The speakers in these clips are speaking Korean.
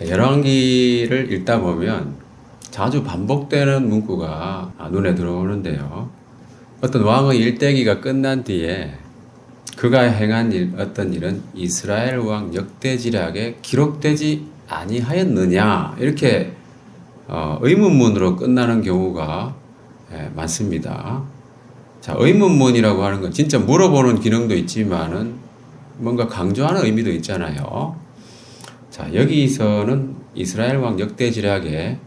열왕기를 읽다 보면 자주 반복되는 문구가 눈에 들어오는데요. 어떤 왕의 일대기가 끝난 뒤에 그가 행한 어떤 일은 이스라엘 왕 역대지략에 기록되지 아니하였느냐 이렇게 의문문으로 끝나는 경우가 많습니다. 자, 의문문이라고 하는 건 진짜 물어보는 기능도 있지만은 뭔가 강조하는 의미도 있잖아요. 자, 여기서는 이스라엘 왕 역대지략에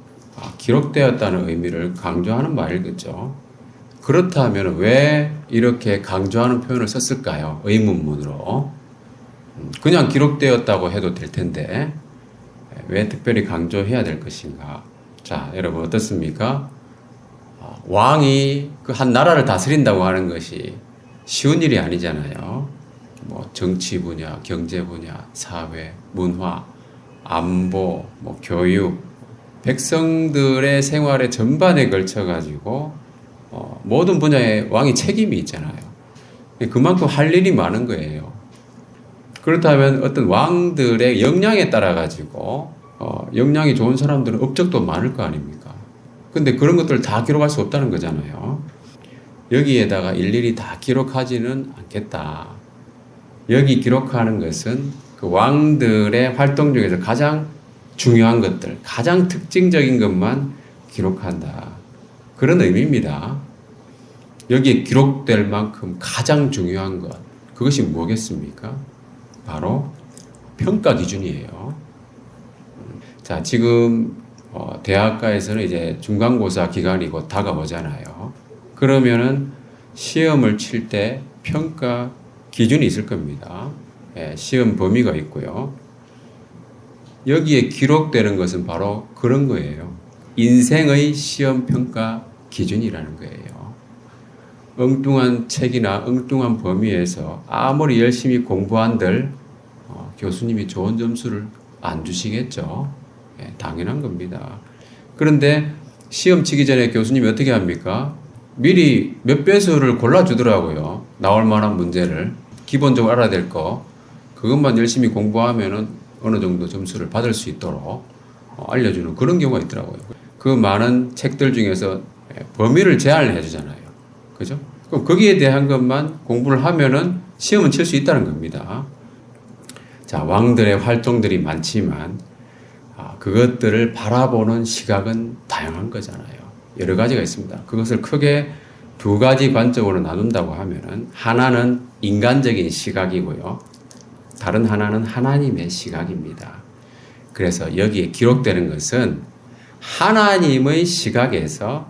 기록되었다는 의미를 강조하는 말이겠죠. 그렇다면 왜 이렇게 강조하는 표현을 썼을까요? 의문문으로. 그냥 기록되었다고 해도 될 텐데 왜 특별히 강조해야 될 것인가? 자, 여러분 어떻습니까? 왕이 그 한 나라를 다스린다고 하는 것이 쉬운 일이 아니잖아요. 뭐 정치 분야, 경제 분야, 사회, 문화, 안보, 교육, 백성들의 생활의 전반에 걸쳐가지고 모든 분야에 왕이 책임이 있잖아요. 그만큼 할 일이 많은 거예요. 그렇다면 어떤 왕들의 역량에 따라 가지고 역량이 좋은 사람들은 업적도 많을 거 아닙니까? 근데 그런 것들을 다 기록할 수 없다는 거잖아요. 여기에다가 일일이 다 기록하지는 않겠다. 여기 기록하는 것은 그 왕들의 활동 중에서 가장 중요한 것들, 가장 특징적인 것만 기록한다. 그런 의미입니다. 여기에 기록될 만큼 가장 중요한 것, 그것이 뭐겠습니까? 바로 평가 기준이에요. 자, 지금 대학가에서는 이제 중간고사 기간이 곧 다가오잖아요. 그러면은 시험을 칠 때 평가 기준이 있을 겁니다. 시험 범위가 있고요. 여기에 기록되는 것은 바로 그런 거예요. 인생의 시험 평가 기준이라는 거예요. 엉뚱한 책이나 엉뚱한 범위에서 아무리 열심히 공부한들 교수님이 좋은 점수를 안 주시겠죠. 당연한 겁니다. 그런데 시험 치기 전에 교수님이 어떻게 합니까? 미리 몇 배수를 골라주더라고요. 나올 만한 문제를. 기본적으로 알아야 될 거. 그것만 열심히 공부하면은 어느 정도 점수를 받을 수 있도록 알려주는 그런 경우가 있더라고요. 그 많은 책들 중에서 범위를 제한을 해주잖아요. 그죠? 그럼 거기에 대한 것만 공부를 하면은 시험은 칠 수 있다는 겁니다. 자, 왕들의 활동들이 많지만 그것들을 바라보는 시각은 다양한 거잖아요. 여러 가지가 있습니다. 그것을 크게 두 가지 관점으로 나눈다고 하면은 하나는 인간적인 시각이고요. 다른 하나는 하나님의 시각입니다. 그래서 여기에 기록되는 것은 하나님의 시각에서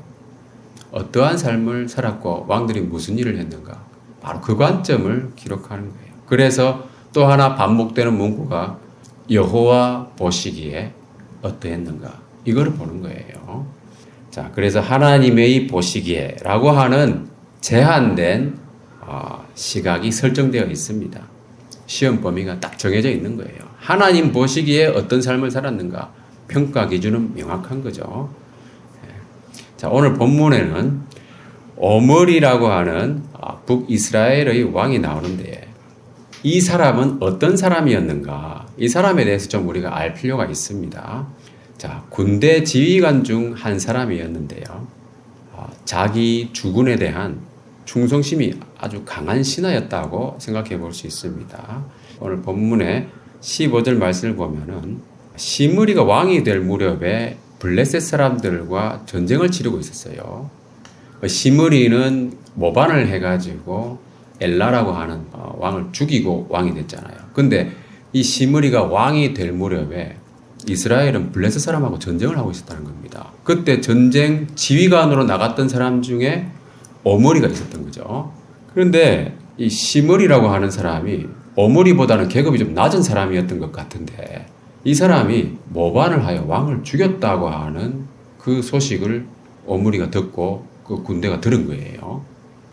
어떠한 삶을 살았고 왕들이 무슨 일을 했는가. 바로 그 관점을 기록하는 거예요. 그래서 또 하나 반복되는 문구가 여호와 보시기에 어떠했는가. 이걸 보는 거예요. 자, 그래서 하나님의 보시기에 라고 하는 제한된 시각이 설정되어 있습니다. 시험 범위가 딱 정해져 있는 거예요. 하나님 보시기에 어떤 삶을 살았는가. 평가 기준은 명확한 거죠. 자, 오늘 본문에는 오므리라고 하는 북이스라엘의 왕이 나오는데 이 사람은 어떤 사람이었는가? 이 사람에 대해서 좀 우리가 알 필요가 있습니다. 자, 군대 지휘관 중 한 사람이었는데요. 자기 주군에 대한 충성심이 아주 강한 신하였다고 생각해 볼 수 있습니다. 오늘 본문의 15절 말씀을 보면은 시므리가 왕이 될 무렵에 블레셋 사람들과 전쟁을 치르고 있었어요. 시므리는 모반을 해가지고 엘라라고 하는 왕을 죽이고 왕이 됐잖아요. 근데 이 시므리가 왕이 될 무렵에 이스라엘은 블레셋 사람하고 전쟁을 하고 있었다는 겁니다. 그때 전쟁 지휘관으로 나갔던 사람 중에 오므리가 있었던 거죠. 그런데 이 시므리라고 하는 사람이 오므리보다는 계급이 좀 낮은 사람이었던 것 같은데 이 사람이 모반을 하여 왕을 죽였다고 하는 그 소식을 오므리가 듣고 그 군대가 들은 거예요.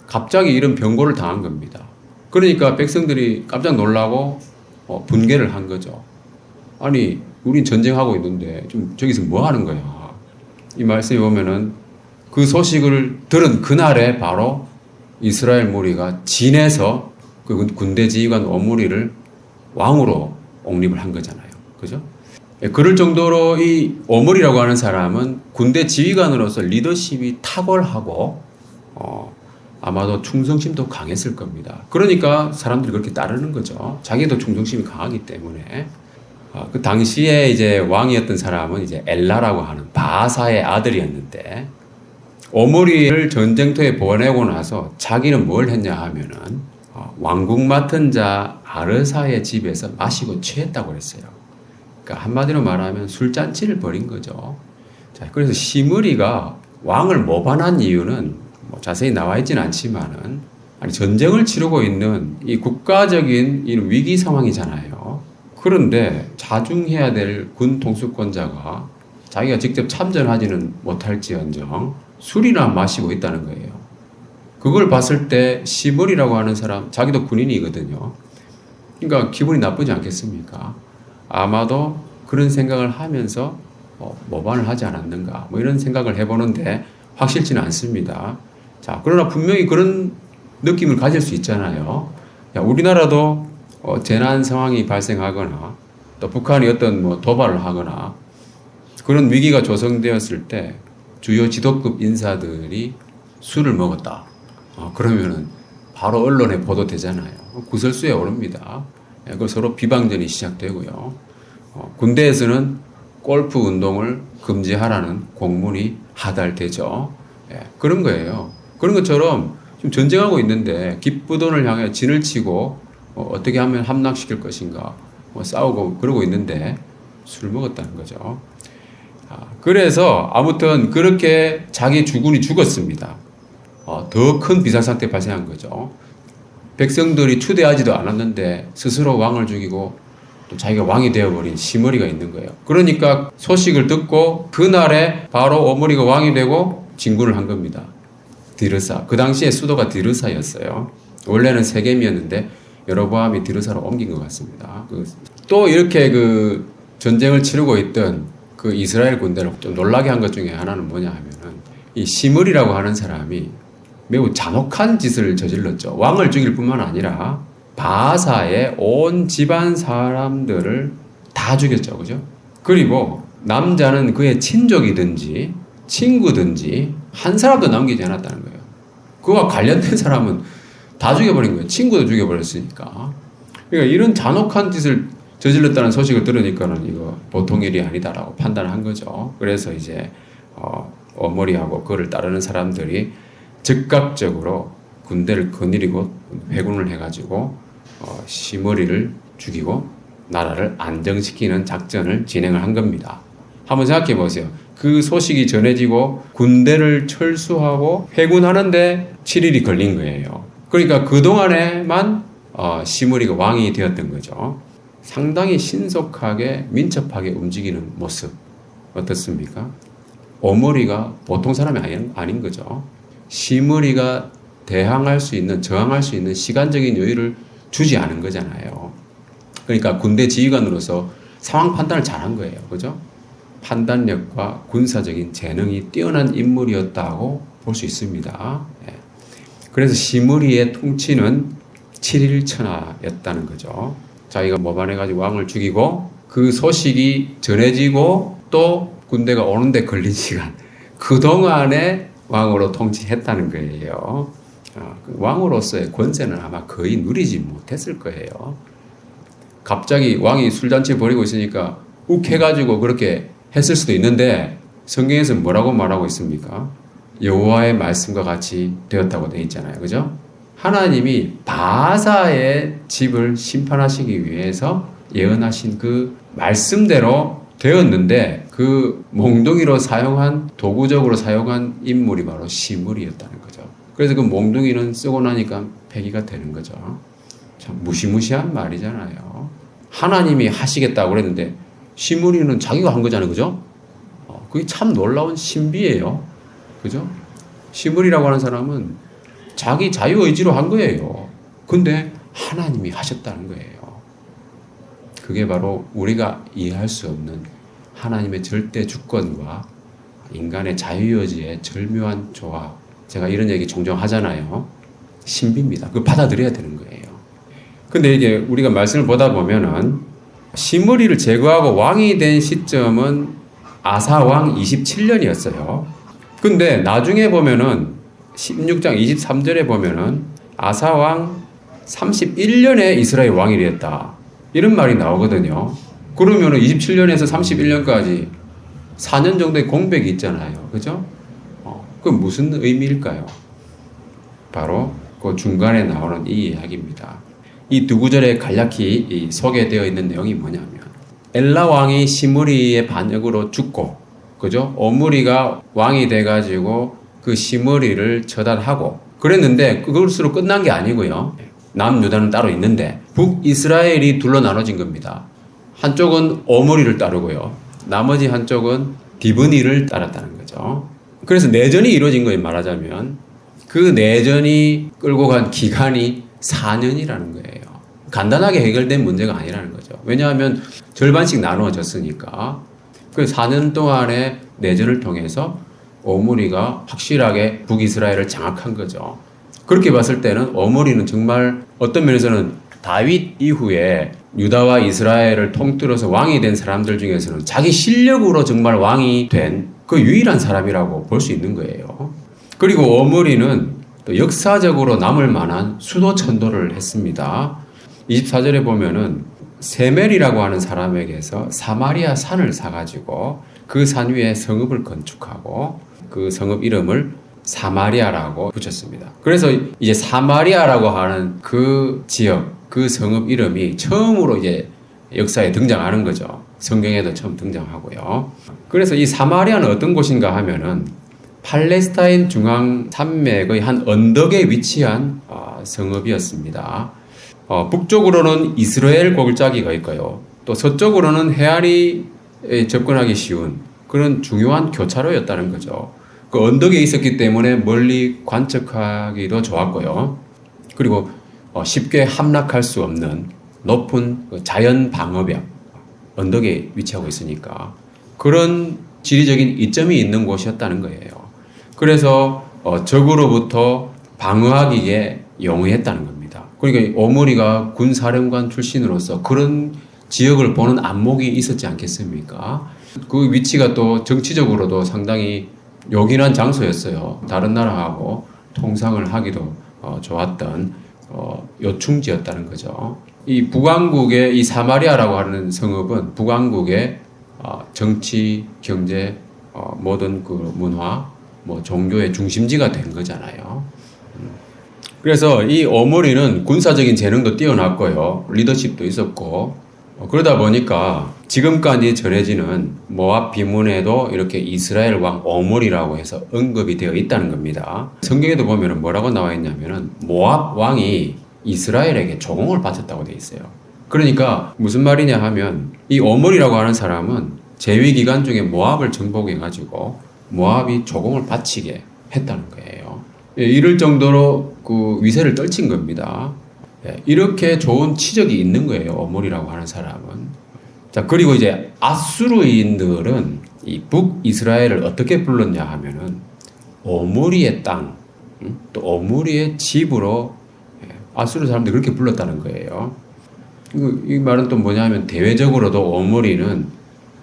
갑자기 이런 병고를 당한 겁니다. 그러니까 백성들이 깜짝 놀라고 분개를 한 거죠. 아니, 우린 전쟁하고 있는데 좀 저기서 뭐 하는 거야? 이 말씀에 보면은 그 소식을 들은 그날에 바로 이스라엘 무리가 진에서 그 군대 지휘관 오므리를 왕으로 옹립을 한 거잖아요. 그죠? 그럴 정도로 이 오물이라고 하는 사람은 군대 지휘관으로서 리더십이 탁월하고 아마도 충성심도 강했을 겁니다. 그러니까 사람들이 그렇게 따르는 거죠. 자기도 충성심이 강하기 때문에. 그 당시에 이제 왕이었던 사람은 이제 엘라라고 하는 바하사의 아들이었는데 오므리를 전쟁터에 보내고 나서 자기는 뭘 했냐 하면은 왕국 맡은 자 아르사의 집에서 마시고 취했다고 그랬어요. 그러니까 한마디로 말하면 술잔치를 벌인 거죠. 자, 그래서 시므리가 왕을 모반한 이유는 뭐 자세히 나와 있지는 않지만은 전쟁을 치르고 있는 이 국가적인 이 위기 상황이잖아요. 그런데 자중해야 될 군 통수권자가 자기가 직접 참전하지는 못할지언정 술이나 마시고 있다는 거예요. 그걸 봤을 때 시므리라고 하는 사람, 자기도 군인이거든요. 그러니까 기분이 나쁘지 않겠습니까? 아마도 그런 생각을 하면서 모반을 하지 않았는가 뭐 이런 생각을 해보는데 확실치는 않습니다. 자, 그러나 분명히 그런 느낌을 가질 수 있잖아요. 우리나라도 재난 상황이 발생하거나 또 북한이 어떤 뭐 도발을 하거나 그런 위기가 조성되었을 때 주요 지도급 인사들이 술을 먹었다. 그러면은 바로 언론에 보도되잖아요. 구설수에 오릅니다. 그 서로 비방전이 시작되고요. 군대에서는 골프 운동을 금지하라는 공문이 하달되죠. 그런 거예요. 그런 것처럼 지금 전쟁하고 있는데 기쁘돈을 향해 진을 치고 어떻게 하면 함락시킬 것인가 싸우고 그러고 있는데 술을 먹었다는 거죠. 그래서 아무튼 그렇게 자기 주군이 죽었습니다. 더 큰 비상상태 발생한 거죠. 백성들이 추대하지도 않았는데 스스로 왕을 죽이고 또 자기가 왕이 되어버린 시므리가 있는 거예요. 그러니까 소식을 듣고 그날에 바로 오므리가 왕이 되고 진군을 한 겁니다. 디르사. 그 당시에 수도가 디르사였어요. 원래는 세겜이었는데 여로보암이 디르사로 옮긴 것 같습니다. 또 이렇게 그 전쟁을 치르고 있던 그 이스라엘 군대를 좀 놀라게 한 것 중에 하나는 뭐냐 하면은 이 시므리라고 하는 사람이 매우 잔혹한 짓을 저질렀죠. 왕을 죽일 뿐만 아니라 바하사의 온 집안 사람들을 다 죽였죠. 그죠? 그리고 남자는 그의 친족이든지 친구든지 한 사람도 남기지 않았다는 거예요. 그와 관련된 사람은 다 죽여버린 거예요. 친구도 죽여버렸으니까. 그러니까 이런 잔혹한 짓을 저질렀다는 소식을 들으니까는 이거 보통 일이 아니다라고 판단한 거죠. 그래서 이제 오므리하고 그를 따르는 사람들이 즉각적으로 군대를 거느리고 회군을 해가지고 시므리를 죽이고 나라를 안정시키는 작전을 진행을 한 겁니다. 한번 생각해 보세요. 그 소식이 전해지고 군대를 철수하고 회군하는데 7일이 걸린 거예요. 그러니까 그동안에만 시므리가 왕이 되었던 거죠. 상당히 신속하게 민첩하게 움직이는 모습 어떻습니까? 오므리가 보통 사람이 아닌 거죠. 시므리가 대항할 수 있는, 저항할 수 있는 시간적인 여유를 주지 않은 거잖아요. 그러니까 군대 지휘관으로서 상황 판단을 잘한 거예요. 그죠? 판단력과 군사적인 재능이 뛰어난 인물이었다고 볼 수 있습니다. 그래서 시므리의 통치는 7일 천하였다는 거죠. 자기가 모반해가지고 왕을 죽이고 그 소식이 전해지고 또 군대가 오는데 걸린 시간 그동안에 왕으로 통치했다는 거예요. 왕으로서의 권세는 아마 거의 누리지 못했을 거예요. 갑자기 왕이 술잔치 벌이고 있으니까 욱 해가지고 그렇게 했을 수도 있는데 성경에서 뭐라고 말하고 있습니까? 여호와의 말씀과 같이 되었다고 되어 있잖아요. 그죠? 하나님이 바하사의 집을 심판하시기 위해서 예언하신 그 말씀대로 되었는데 그 몽둥이로 사용한 도구적으로 사용한 인물이 바로 시므리였다는 거죠. 그래서 그 몽둥이는 쓰고 나니까 폐기가 되는 거죠. 참 무시무시한 말이잖아요. 하나님이 하시겠다고 그랬는데 시므리는 자기가 한 거잖아요. 그죠? 그게 참 놀라운 신비예요. 그죠? 시므리라고 하는 사람은 자기 자유의지로 한 거예요. 근데 하나님이 하셨다는 거예요. 그게 바로 우리가 이해할 수 없는 하나님의 절대 주권과 인간의 자유의지의 절묘한 조화. 제가 이런 얘기 종종 하잖아요. 신비입니다. 그걸 받아들여야 되는 거예요. 근데 이게 우리가 말씀을 보다 보면은 시므리를 제거하고 왕이 된 시점은 아사 왕 27년이었어요. 근데 나중에 보면은 16장 23절에 보면은 아사 왕 31년에 이스라엘 왕이 됐다. 이런 말이 나오거든요. 그러면은 27년에서 31년까지 4년 정도의 공백이 있잖아요. 그죠? 그 무슨 의미일까요? 바로 그 중간에 나오는 이 이야기입니다. 이 두 구절에 간략히 소개되어 있는 내용이 뭐냐면 엘라 왕이 시므리의 반역으로 죽고, 그죠? 오므리가 왕이 돼가지고 그 시므리를 처단하고 그랬는데 그것으로 끝난 게 아니고요. 남유다는 따로 있는데 북이스라엘이 둘로 나눠진 겁니다. 한쪽은 오므리를 따르고요. 나머지 한쪽은 디브니를 따랐다는 거죠. 그래서 내전이 이루어진 거예요. 말하자면 그 내전이 끌고 간 기간이 4년이라는 거예요. 간단하게 해결된 문제가 아니라는 거죠. 왜냐하면 절반씩 나누어졌으니까. 그 4년 동안의 내전을 통해서 오므리가 확실하게 북이스라엘을 장악한 거죠. 그렇게 봤을 때는 오므리는 정말 어떤 면에서는 다윗 이후에 유다와 이스라엘을 통틀어서 왕이 된 사람들 중에서는 자기 실력으로 정말 왕이 된 그 유일한 사람이라고 볼 수 있는 거예요. 그리고 오므리는 또 역사적으로 남을 만한 수도 천도를 했습니다. 24절에 보면은 세멜이라고 하는 사람에게서 사마리아 산을 사가지고 그 산 위에 성읍을 건축하고 그 성읍 이름을 사마리아라고 붙였습니다. 그래서 이제 사마리아라고 하는 그 지역, 그 성읍 이름이 처음으로 이제 역사에 등장하는 거죠. 성경에도 처음 등장하고요. 그래서 이 사마리아는 어떤 곳인가 하면은 팔레스타인 중앙 산맥의 한 언덕에 위치한 성읍이었습니다. 북쪽으로는 이스라엘 골짜기가 있고요. 또 서쪽으로는 해안이 접근하기 쉬운 그런 중요한 교차로였다는 거죠. 그 언덕에 있었기 때문에 멀리 관측하기도 좋았고요. 그리고 쉽게 함락할 수 없는 높은 자연 방어벽, 언덕에 위치하고 있으니까 그런 지리적인 이점이 있는 곳이었다는 거예요. 그래서 적으로부터 방어하기에 용이했다는 겁니다. 그러니까 오므리가 군사령관 출신으로서 그런 지역을 보는 안목이 있었지 않겠습니까? 그 위치가 또 정치적으로도 상당히 요긴한 장소였어요. 다른 나라하고 통상을 하기도 좋았던 요충지였다는 거죠. 이 북왕국의 이 사마리아라고 하는 성읍은 북왕국의 정치, 경제, 모든 그 문화, 종교의 중심지가 된 거잖아요. 그래서 이 오므리는 군사적인 재능도 뛰어났고요. 리더십도 있었고, 그러다 보니까 지금까지 전해지는 모압 비문에도 이렇게 이스라엘 왕 오므리라고 해서 언급이 되어 있다는 겁니다. 성경에도 보면 뭐라고 나와 있냐면은 모압 왕이 이스라엘에게 조공을 바쳤다고 되어 있어요. 그러니까 무슨 말이냐 하면 이 오므리라고 하는 사람은 재위 기간 중에 모압을 정복해가지고 모압이 조공을 바치게 했다는 거예요. 이럴 정도로 그 위세를 떨친 겁니다. 이렇게 좋은 치적이 있는 거예요. 오므리라고 하는 사람은. 자, 그리고 이제 아수르인들은 이 북이스라엘을 어떻게 불렀냐 하면은 오므리의 땅, 또 오므리의 집으로 아수르 사람들이 그렇게 불렀다는 거예요. 이 말은 또 뭐냐 하면 대외적으로도 오므리는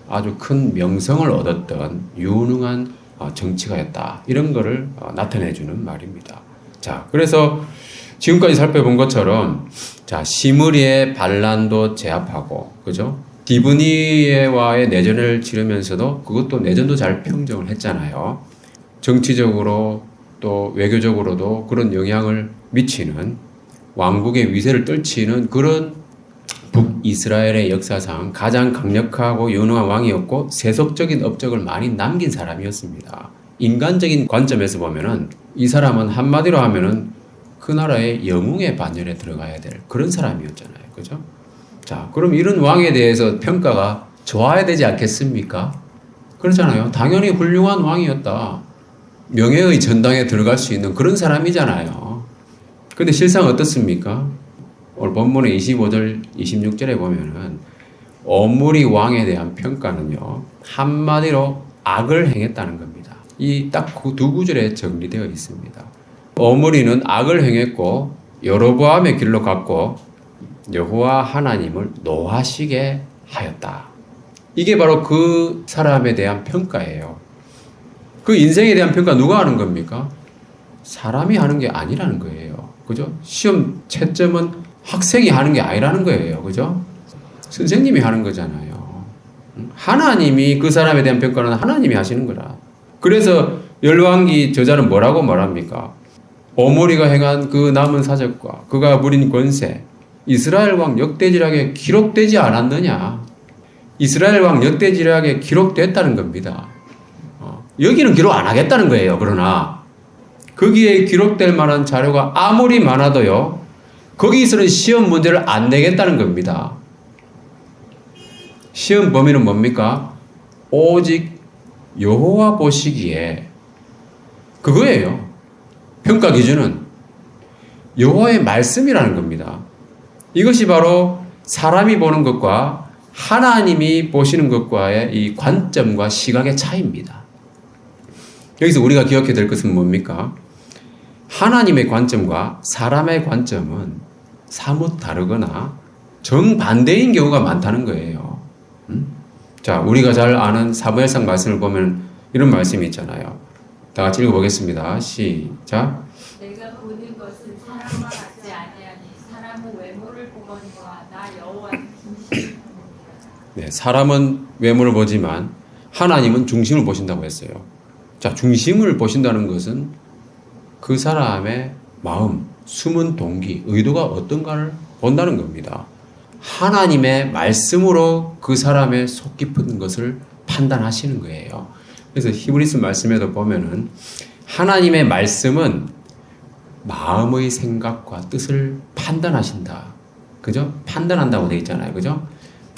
아주 큰 명성을 얻었던 유능한 정치가였다. 이런 거를 나타내주는 말입니다. 자, 그래서 지금까지 살펴본 것처럼 자, 시므리의 반란도 제압하고, 그죠? 디브니와의 내전을 치르면서도 그것도 내전도 잘 평정을 했잖아요. 정치적으로 또 외교적으로도 그런 영향을 미치는 왕국의 위세를 떨치는 그런 북이스라엘의 역사상 가장 강력하고 유능한 왕이었고 세속적인 업적을 많이 남긴 사람이었습니다. 인간적인 관점에서 보면은 이 사람은 한마디로 하면은 그 나라의 영웅의 반열에 들어가야 될 그런 사람이었잖아요. 그죠? 자, 그럼 이런 왕에 대해서 평가가 좋아야 되지 않겠습니까? 그렇잖아요. 당연히 훌륭한 왕이었다. 명예의 전당에 들어갈 수 있는 그런 사람이잖아요. 근데 실상 어떻습니까? 오늘 본문의 25절, 26절에 보면은 오므리 왕에 대한 평가는요, 한마디로 악을 행했다는 겁니다. 이 딱 그 두 구절에 정리되어 있습니다. 오므리는 악을 행했고 여로보암의 길로 갔고 여호와 하나님을 노하시게 하였다. 이게 바로 그 사람에 대한 평가예요. 그 인생에 대한 평가 누가 하는 겁니까? 사람이 하는 게 아니라는 거예요. 그죠? 시험 채점은 학생이 하는 게 아니라는 거예요. 그죠? 선생님이 하는 거잖아요. 하나님이 그 사람에 대한 평가는 하나님이 하시는 거라. 그래서 열왕기 저자는 뭐라고 말합니까? 오므리가 행한 그 남은 사적과 그가 부린 권세, 이스라엘 왕 역대지략에 기록되지 않았느냐? 이스라엘 왕 역대지략에 기록됐다는 겁니다. 여기는 기록 안 하겠다는 거예요. 그러나 거기에 기록될 만한 자료가 아무리 많아도요, 거기서는 시험 문제를 안 내겠다는 겁니다. 시험 범위는 뭡니까? 오직 여호와 보시기에 그거예요. 평가 기준은 여호와의 말씀이라는 겁니다. 이것이 바로 사람이 보는 것과 하나님이 보시는 것과의 이 관점과 시각의 차이입니다. 여기서 우리가 기억해야 될 것은 뭡니까? 하나님의 관점과 사람의 관점은 사뭇 다르거나 정반대인 경우가 많다는 거예요. 자, 우리가 잘 아는 사무엘상 말씀을 보면 이런 말씀이 있잖아요. 다 같이 읽어보겠습니다. 시작. 내가 보는 것은 사람과 같지 아니하니 사람은 외모를 보거니와 나 여호와는 중심을 보느니라. 네, 사람은 외모를 보지만 하나님은 중심을 보신다고 했어요. 자, 중심을 보신다는 것은 그 사람의 마음, 숨은 동기, 의도가 어떤가를 본다는 겁니다. 하나님의 말씀으로 그 사람의 속 깊은 것을 판단하시는 거예요. 그래서 히브리서 말씀에도 보면은 하나님의 말씀은 마음의 생각과 뜻을 판단하신다. 그죠? 판단한다고 되어 있잖아요. 그죠?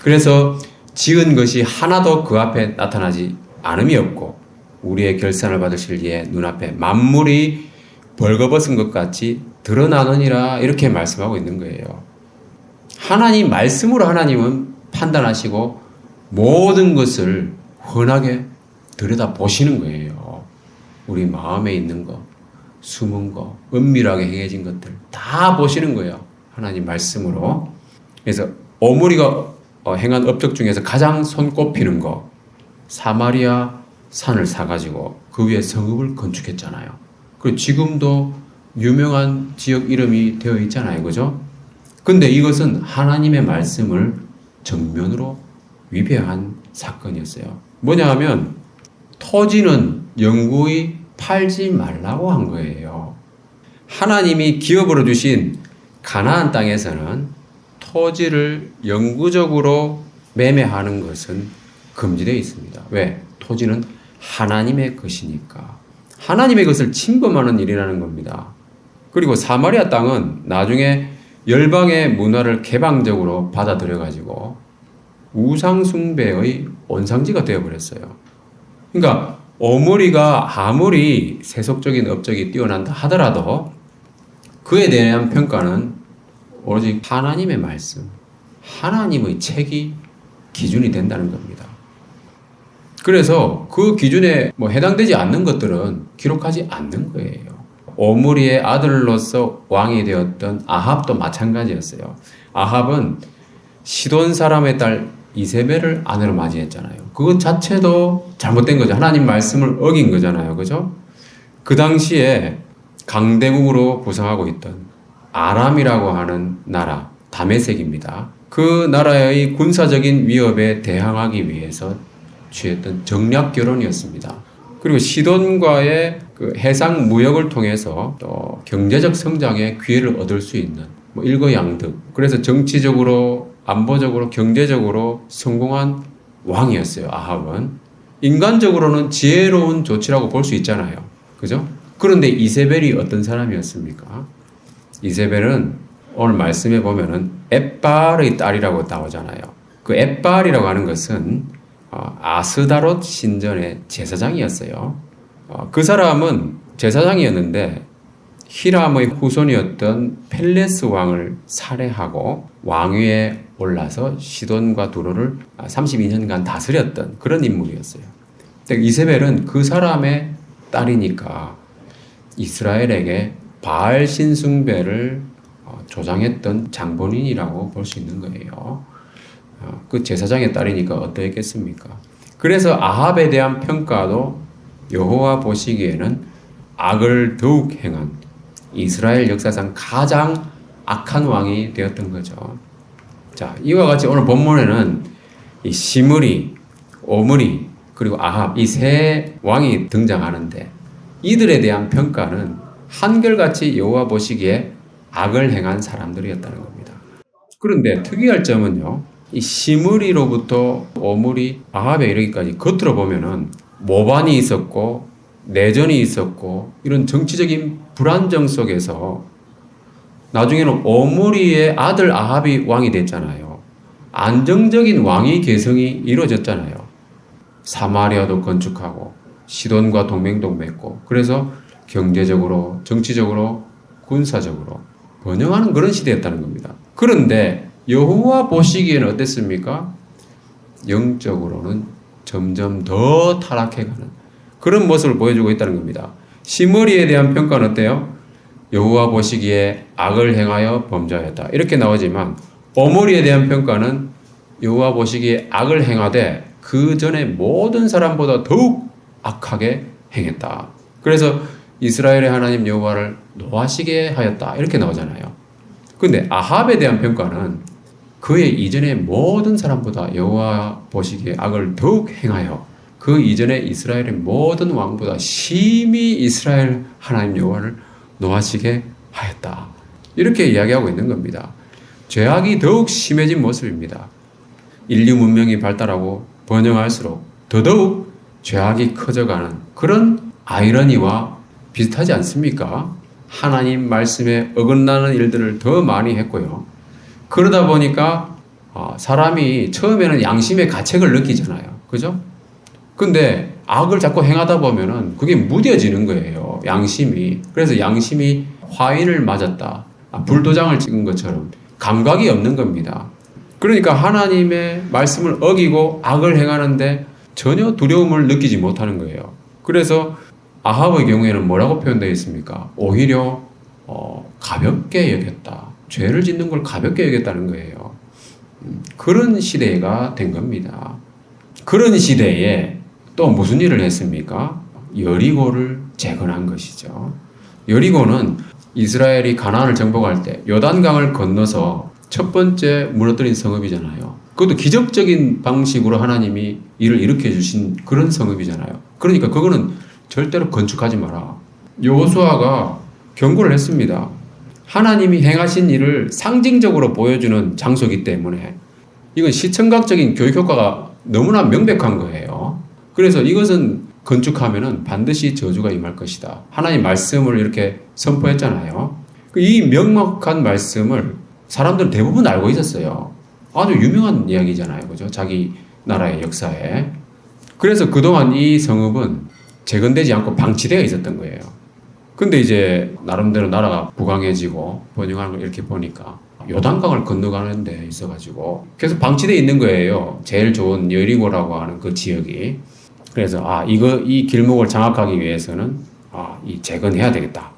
그래서 지은 것이 하나도 그 앞에 나타나지 않음이 없고 우리의 결산을 받으실 이에 눈앞에 만물이 벌거벗은 것 같이 드러나느니라 이렇게 말씀하고 있는 거예요. 하나님 말씀으로 하나님은 판단하시고 모든 것을 훤하게 들여다 보시는 거예요. 우리 마음에 있는 거, 숨은 거, 은밀하게 행해진 것들 다 보시는 거예요. 하나님 말씀으로. 그래서 오므리가 행한 업적 중에서 가장 손꼽히는 거, 사마리아 산을 사가지고 그 위에 성읍을 건축했잖아요. 그리고 지금도 유명한 지역 이름이 되어 있잖아요. 그죠? 근데 이것은 하나님의 말씀을 정면으로 위배한 사건이었어요. 뭐냐 하면 토지는 영구히 팔지 말라고 한 거예요. 하나님이 기업으로 주신 가나안 땅에서는 토지를 영구적으로 매매하는 것은 금지되어 있습니다. 왜? 토지는 하나님의 것이니까. 하나님의 것을 침범하는 일이라는 겁니다. 그리고 사마리아 땅은 나중에 열방의 문화를 개방적으로 받아들여가지고 우상숭배의 온상지가 되어버렸어요. 그러니까 오므리가 아무리 세속적인 업적이 뛰어난다 하더라도 그에 대한 평가는 오직 하나님의 말씀, 하나님의 책이 기준이 된다는 겁니다. 그래서 그 기준에 해당되지 않는 것들은 기록하지 않는 거예요. 오므리의 아들로서 왕이 되었던 아합도 마찬가지였어요. 아합은 시돈 사람의 딸 이세벨을 아내로 맞이했잖아요. 그것 자체도 잘못된 거죠. 하나님 말씀을 어긴 거잖아요. 그죠? 그 당시에 강대국으로 부상하고 있던 아람이라고 하는 나라, 다메섹입니다. 그 나라의 군사적인 위협에 대항하기 위해서 취했던 정략 결혼이었습니다. 그리고 시돈과의 그 해상 무역을 통해서 또 경제적 성장의 기회를 얻을 수 있는 일거양득. 그래서 정치적으로, 안보적으로, 경제적으로 성공한 왕이었어요. 아합은. 인간적으로는 지혜로운 조치라고 볼 수 있잖아요. 그죠? 그런데 이세벨이 어떤 사람이었습니까? 이세벨은 오늘 말씀해 보면은 엣발의 딸이라고 나오잖아요. 그 엣발이라고 하는 것은 아스다롯 신전의 제사장이었어요. 그 사람은 제사장이었는데 히람의 후손이었던 펠레스 왕을 살해하고 왕위에 올라서 시돈과 두로를 32년간 다스렸던 그런 인물이었어요. 이세벨은 그 사람의 딸이니까 이스라엘에게 바알 신숭배를 조장했던 장본인이라고 볼 수 있는 거예요. 그 제사장의 딸이니까 어떠했겠습니까? 그래서 아합에 대한 평가도 여호와 보시기에는 악을 더욱 행한 이스라엘 역사상 가장 악한 왕이 되었던 거죠. 자, 이와 같이 오늘 본문에는 이 시므리, 오므리, 그리고 아합 이 세 왕이 등장하는데 이들에 대한 평가는 한결같이 여호와 보시기에 악을 행한 사람들이었다는 겁니다. 그런데 특이할 점은요, 이 시므리로부터 오므리, 아합에 이르기까지 겉으로 보면은 모반이 있었고 내전이 있었고 이런 정치적인 불안정 속에서 나중에는 오므리의 아들 아합이 왕이 됐잖아요. 안정적인 왕위 계승이 이루어졌잖아요. 사마리아도 건축하고 시돈과 동맹도 맺고 그래서 경제적으로, 정치적으로, 군사적으로 번영하는 그런 시대였다는 겁니다. 그런데 여호와 보시기에는 어땠습니까? 영적으로는 점점 더 타락해가는 그런 모습을 보여주고 있다는 겁니다. 시므리에 대한 평가는 어때요? 여호와 보시기에 악을 행하여 범죄하였다. 이렇게 나오지만 오므리에 대한 평가는 여호와 보시기에 악을 행하되 그 전에 모든 사람보다 더욱 악하게 행했다. 그래서 이스라엘의 하나님 여호와를 노하시게 하였다. 이렇게 나오잖아요. 근데 아합에 대한 평가는 그의 이전의 모든 사람보다 여호와 보시기에 악을 더욱 행하여 그 이전에 이스라엘의 모든 왕보다 심히 이스라엘 하나님 여호와를 노하시게 하였다. 이렇게 이야기하고 있는 겁니다. 죄악이 더욱 심해진 모습입니다. 인류 문명이 발달하고 번영할수록 더더욱 죄악이 커져가는 그런 아이러니와 비슷하지 않습니까? 하나님 말씀에 어긋나는 일들을 더 많이 했고요. 그러다 보니까 사람이 처음에는 양심의 가책을 느끼잖아요. 그죠? 근데 악을 자꾸 행하다 보면은 그게 무뎌지는 거예요. 양심이. 그래서 양심이 화인을 맞았다. 불도장을 찍은 것처럼 감각이 없는 겁니다. 그러니까 하나님의 말씀을 어기고 악을 행하는데 전혀 두려움을 느끼지 못하는 거예요. 그래서 아합의 경우에는 뭐라고 표현되어 있습니까? 오히려 가볍게 여겼다. 죄를 짓는 걸 가볍게 여겼다는 거예요. 그런 시대가 된 겁니다. 그런 시대에 또 무슨 일을 했습니까? 여리고를 재건한 것이죠. 여리고는 이스라엘이 가나안을 정복할 때 요단강을 건너서 첫 번째 무너뜨린 성읍이잖아요. 그것도 기적적인 방식으로 하나님이 일을 일으켜 주신 그런 성읍이잖아요. 그러니까 그거는 절대로 건축하지 마라. 여호수아가 경고를 했습니다. 하나님이 행하신 일을 상징적으로 보여주는 장소이기 때문에 이건 시청각적인 교육 효과가 너무나 명백한 거예요. 그래서 이것은 건축하면은 반드시 저주가 임할 것이다. 하나님 말씀을 이렇게 선포했잖아요. 이 명확한 말씀을 사람들은 대부분 알고 있었어요. 아주 유명한 이야기잖아요. 그죠? 자기 나라의 역사에. 그래서 그동안 이 성읍은 재건되지 않고 방치되어 있었던 거예요. 근데 이제 나름대로 나라가 부강해지고 번영하는 걸 이렇게 보니까 요단강을 건너가는 데 있어가지고 계속 방치되어 있는 거예요. 제일 좋은 여리고라고 하는 그 지역이. 그래서 이 길목을 장악하기 위해서는 이 재건해야 되겠다.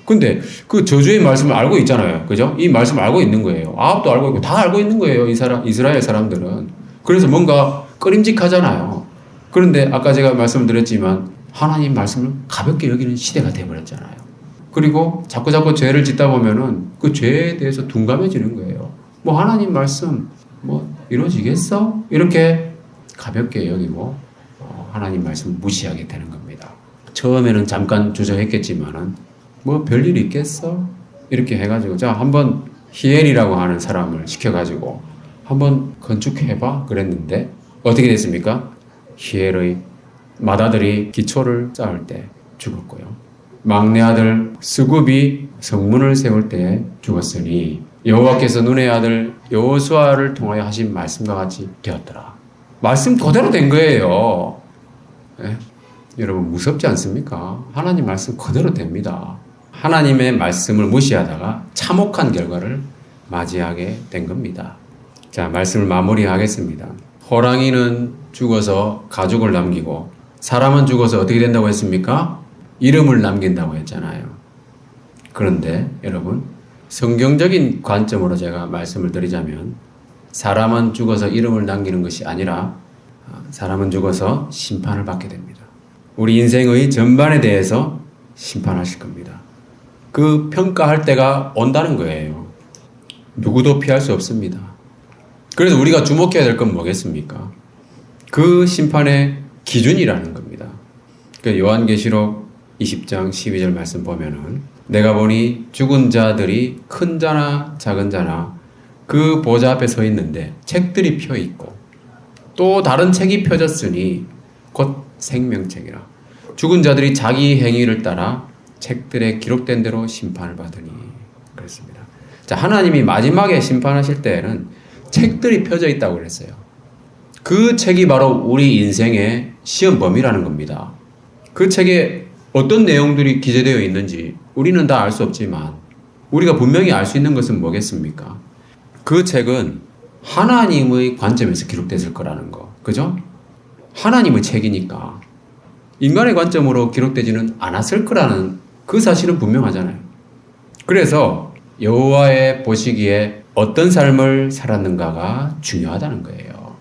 근데 그 저주의 말씀을 알고 있잖아요. 그죠? 이 말씀을 알고 있는 거예요. 아합도 알고 있고 다 알고 있는 거예요. 이스라엘 사람들은. 그래서 뭔가 꺼림직하잖아요. 그런데 아까 제가 말씀을 드렸지만 하나님 말씀을 가볍게 여기는 시대가 돼버렸잖아요. 그리고 자꾸 죄를 짓다 보면은 그 죄에 대해서 둔감해지는 거예요. 뭐 하나님 말씀 뭐 이루어지겠어? 이렇게 가볍게 여기고 하나님 말씀을 무시하게 되는 겁니다. 처음에는 잠깐 주저했겠지만은 뭐 별일 있겠어? 이렇게 해가지고 자 한번 히엘이라고 하는 사람을 시켜가지고 한번 건축해봐 그랬는데 어떻게 됐습니까? 히엘의 맏아들이 기초를 쌓을 때 죽었고요. 막내 아들 스굽이 성문을 세울 때 죽었으니 여호와께서 눈의 아들 여호수아를 통하여 하신 말씀과 같이 되었더라. 말씀 그대로 된 거예요. 네? 여러분 무섭지 않습니까? 하나님 말씀 그대로 됩니다. 하나님의 말씀을 무시하다가 참혹한 결과를 맞이하게 된 겁니다. 자, 말씀을 마무리하겠습니다. 호랑이는 죽어서 가죽을 남기고 사람은 죽어서 어떻게 된다고 했습니까? 이름을 남긴다고 했잖아요. 그런데 여러분 성경적인 관점으로 제가 말씀을 드리자면 사람은 죽어서 이름을 남기는 것이 아니라 사람은 죽어서 심판을 받게 됩니다. 우리 인생의 전반에 대해서 심판하실 겁니다. 그 평가할 때가 온다는 거예요. 누구도 피할 수 없습니다. 그래서 우리가 주목해야 될 건 뭐겠습니까? 그 심판의 기준이라는 겁니다. 그 요한계시록 20장 12절 말씀 보면은 내가 보니 죽은 자들이 큰 자나 작은 자나 그 보좌 앞에 서 있는데 책들이 펴 있고 또 다른 책이 펴졌으니 곧 생명책이라. 죽은 자들이 자기 행위를 따라 책들에 기록된 대로 심판을 받으니 그랬습니다. 자, 하나님이 마지막에 심판하실 때에는 책들이 펴져 있다고 그랬어요. 그 책이 바로 우리 인생의 시험 범위라는 겁니다. 그 책에 어떤 내용들이 기재되어 있는지 우리는 다 알 수 없지만 우리가 분명히 알 수 있는 것은 뭐겠습니까? 그 책은 하나님의 관점에서 기록됐을 거라는 거. 그죠? 하나님의 책이니까 인간의 관점으로 기록되지는 않았을 거라는 그 사실은 분명하잖아요. 그래서 여호와의 보시기에 어떤 삶을 살았는가가 중요하다는 거예요.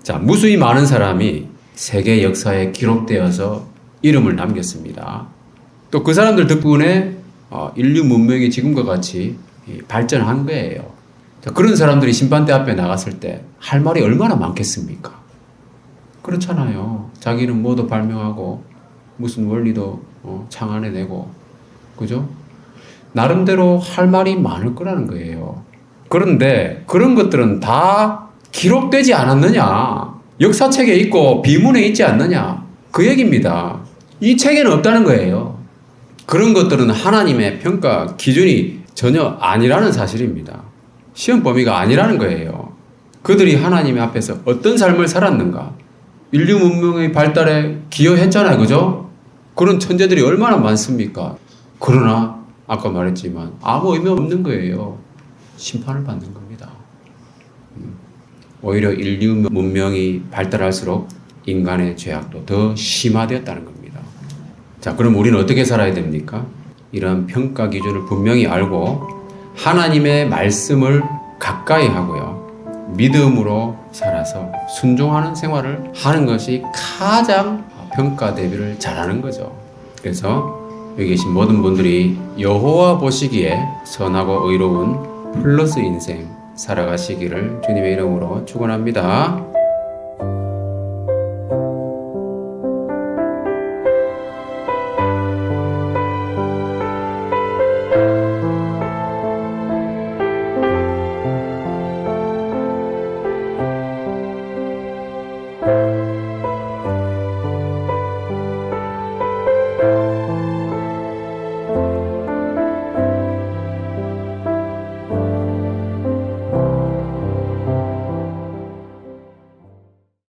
자, 무수히 많은 사람이 세계 역사에 기록되어서 이름을 남겼습니다. 또 그 사람들 덕분에 인류 문명이 지금과 같이 발전한 거예요. 자, 그런 사람들이 심판대 앞에 나갔을 때 할 말이 얼마나 많겠습니까? 그렇잖아요. 자기는 뭐도 발명하고 무슨 원리도 창안해내고 그죠? 나름대로 할 말이 많을 거라는 거예요. 그런데 그런 것들은 다 기록되지 않았느냐? 역사책에 있고 비문에 있지 않느냐? 그 얘기입니다. 이 책에는 없다는 거예요. 그런 것들은 하나님의 평가 기준이 전혀 아니라는 사실입니다. 시험 범위가 아니라는 거예요. 그들이 하나님 앞에서 어떤 삶을 살았는가? 인류 문명의 발달에 기여했잖아요. 그죠? 그런 천재들이 얼마나 많습니까? 그러나 아까 말했지만 아무 의미 없는 거예요. 심판을 받는 겁니다. 오히려 인류 문명이 발달할수록 인간의 죄악도 더 심화되었다는 겁니다. 자, 그럼 우리는 어떻게 살아야 됩니까? 이런 평가 기준을 분명히 알고 하나님의 말씀을 가까이 하고요. 믿음으로 살아서 순종하는 생활을 하는 것이 가장 평가 대비를 잘하는 거죠. 그래서 여기 계신 모든 분들이 여호와 보시기에 선하고 의로운 플러스 인생 살아가시기를 주님의 이름으로 축원합니다.